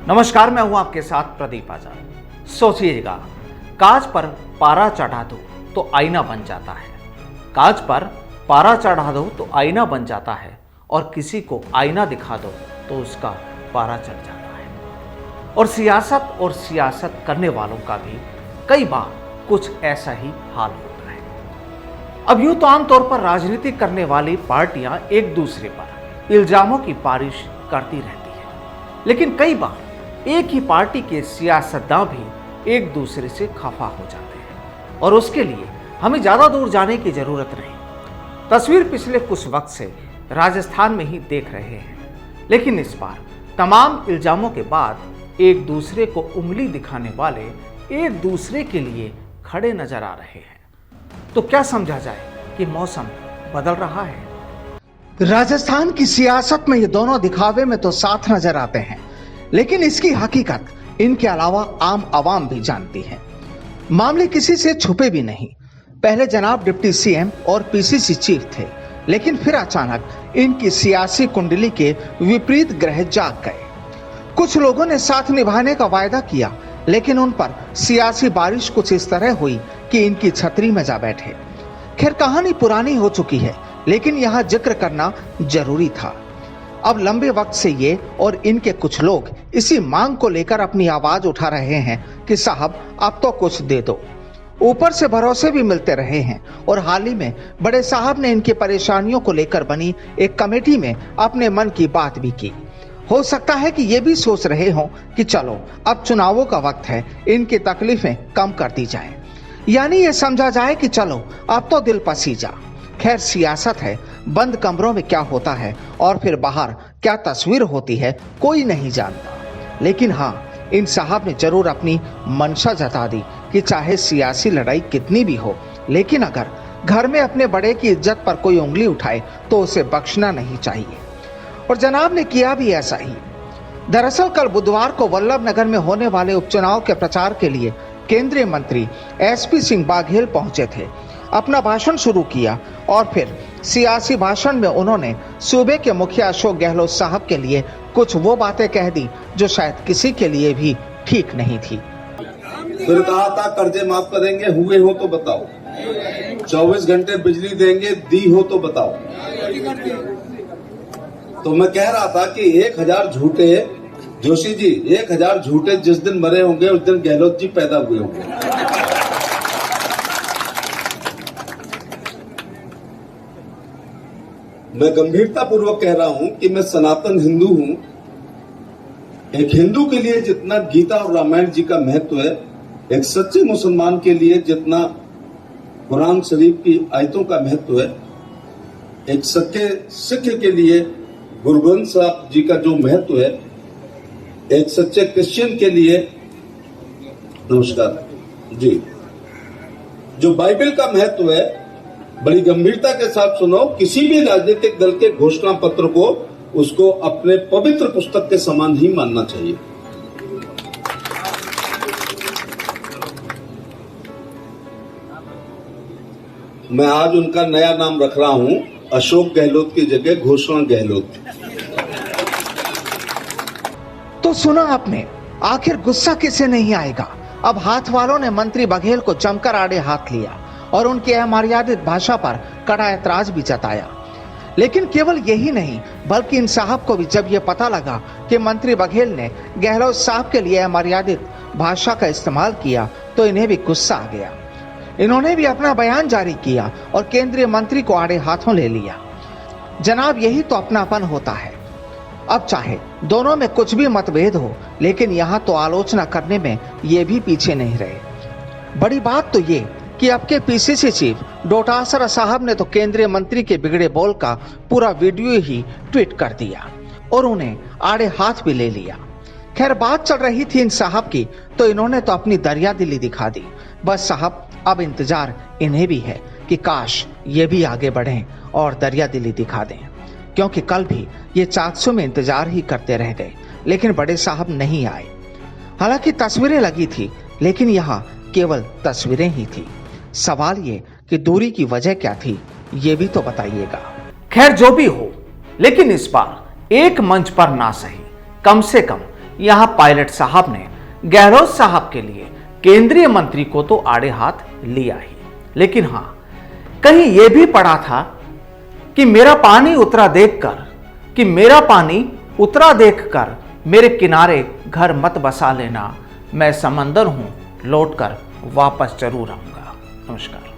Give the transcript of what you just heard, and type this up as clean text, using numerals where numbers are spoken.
नमस्कार, मैं हूं आपके साथ प्रदीप आजाद। सोचिएगा, कांच पर पारा चढ़ा दो तो आईना बन जाता है। कांच पर पारा चढ़ा दो तो आईना बन जाता है और किसी को आईना दिखा दो तो उसका पारा चढ़ जाता है। और सियासत करने वालों का भी कई बार कुछ ऐसा ही हाल होता है। अब यूं तो आमतौर पर राजनीति करने वाली पार्टियां एक दूसरे पर इल्जामों की बारिश करती रहती है, लेकिन कई बार एक ही पार्टी के सियासतदान भी एक दूसरे से खफा हो जाते हैं और उसके लिए हमें ज्यादा दूर जाने की जरूरत नहीं। तस्वीर पिछले कुछ वक्त से राजस्थान में ही देख रहे हैं, लेकिन इस बार तमाम इल्जामों के बाद एक दूसरे को उंगली दिखाने वाले एक दूसरे के लिए खड़े नजर आ रहे हैं। तो क्या समझा जाए कि मौसम बदल रहा है? राजस्थान की सियासत में ये दोनों दिखावे में तो साथ नजर आते हैं, लेकिन इसकी हकीकत इनके अलावा आम आवाम भी जानती है। मामले किसी से छुपे भी नहीं। पहले जनाब डिप्टी सीएम और पीसीसी चीफ थे, लेकिन फिर अचानक इनकी सियासी कुंडली के विपरीत ग्रह जाग गए। कुछ लोगों ने साथ निभाने का वायदा किया, लेकिन उन पर सियासी बारिश कुछ इस तरह हुई कि इनकी छतरी में जा बैठे। खैर, कहानी पुरानी हो चुकी है, लेकिन यहाँ जिक्र करना जरूरी था। अब लंबे वक्त से ये और इनके कुछ लोग इसी मांग को लेकर अपनी आवाज उठा रहे हैं कि साहब अब तो कुछ दे दो। ऊपर से भरोसे भी मिलते रहे हैं और हाल ही में बड़े साहब ने इनकी परेशानियों को लेकर बनी एक कमेटी में अपने मन की बात भी की। हो सकता है कि ये भी सोच रहे हों कि चलो अब चुनावों का वक्त है, इनकी तकलीफें कम कर दी जाए, यानी ये समझा जाए कि चलो अब तो दिल पसीजा। खैर, सियासत है, बंद कमरों में क्या होता है और फिर बाहर क्या तस्वीर होती है कोई नहीं जानता। लेकिन हाँ, इन साहब ने जरूर अपनी मंशा जता दी कि चाहे सियासी लड़ाई कितनी भी हो, लेकिन अगर घर में अपने बड़े की इज्जत पर कोई उंगली उठाए तो उसे बख्शना नहीं चाहिए। और जनाब ने किया भी ऐसा ही। दरअसल कल बुधवार को वल्लभ नगर में होने वाले उपचुनाव के प्रचार के लिए केंद्रीय मंत्री एसपी सिंह बाघेल पहुंचे थे। अपना भाषण शुरू किया और फिर सियासी भाषण में उन्होंने सूबे के मुखिया अशोक गहलोत साहब के लिए कुछ वो बातें कह दी जो शायद किसी के लिए भी ठीक नहीं थी। फिर कहा था कर्जे माफ करेंगे, हुए हो तो बताओ। 24 घंटे बिजली देंगे, दी हो तो बताओ। तो मैं कह रहा था कि 1000 झूठे, जोशी जी 1000 झूठे जिस दिन मरे होंगे उस दिन गहलोत जी पैदा हुए होंगे। मैं गंभीरता पूर्वक कह रहा हूं कि मैं सनातन हिंदू हूं। एक हिंदू के लिए जितना गीता और रामायण जी का महत्व है, एक सच्चे मुसलमान के लिए जितना कुरान शरीफ की आयतों का महत्व है, एक सच्चे सिख के लिए गुरु ग्रंथ साहब जी का जो महत्व है, एक सच्चे क्रिश्चियन के लिए नमस्कार जी जो बाइबल का महत्व है, बड़ी गंभीरता के साथ सुनो। किसी भी राजनीतिक दल के घोषणा पत्र को उसको अपने पवित्र पुस्तक के समान ही मानना चाहिए। मैं आज उनका नया नाम रख रहा हूं, अशोक गहलोत की जगह घोषणा गहलोत। तो सुना आपने, आखिर गुस्सा किसे नहीं आएगा। अब हाथ वालों ने मंत्री बघेल को जमकर आड़े हाथ लिया और उनकी अमर्यादित भाषा पर कड़ा ऐतराज भी जताया। लेकिन केवल यही नहीं, बल्कि इन साहब को भी जब यह पता लगा कि मंत्री बघेल ने गहलोत साहब के लिए अमर्यादित भाषा का इस्तेमाल किया तो इन्हें भी गुस्सा आ गया। इन्होंने भी अपना बयान जारी किया और केंद्रीय मंत्री को आड़े हाथों ले लिया। जनाब, यही तो अपनापन होता है। अब चाहे दोनों में कुछ भी मतभेद हो, लेकिन यहाँ तो आलोचना करने में ये भी पीछे नहीं रहे। बड़ी बात तो ये कि अब के पीसीसी चीफ डोटासरा साहब ने तो केंद्रीय मंत्री के बिगड़े बोल का पूरा वीडियो ही ट्वीट कर दिया और उन्हें आड़े हाथ भी ले लिया। खैर, बात चल रही थी इन साहब की, तो इन्होंने तो अपनी दरिया दिली दिखा दी। बस साहब, अब इंतजार इन्हें भी है कि काश ये भी आगे बढ़ें और दरिया दिली दिखा दें, क्योंकि कल भी ये चाकसू में इंतजार ही करते रह गए, लेकिन बड़े साहब नहीं आए। हालांकि तस्वीरें लगी थी, लेकिन यहाँ केवल तस्वीरें ही थी। सवाल ये कि दूरी की वजह क्या थी, ये भी तो बताइएगा। खैर, जो भी हो, लेकिन इस बार एक मंच पर ना सही, कम से कम यहां पायलट साहब ने गहलोत साहब के लिए केंद्रीय मंत्री को तो आड़े हाथ लिया ही, लेकिन हां, कहीं यह भी पढ़ा था कि मेरा पानी उतरा देखकर मेरे किनारे घर मत बसा लेना, मैं समंदर हूं, लौटकर वापस जरूर आऊंगा। नमस्कार।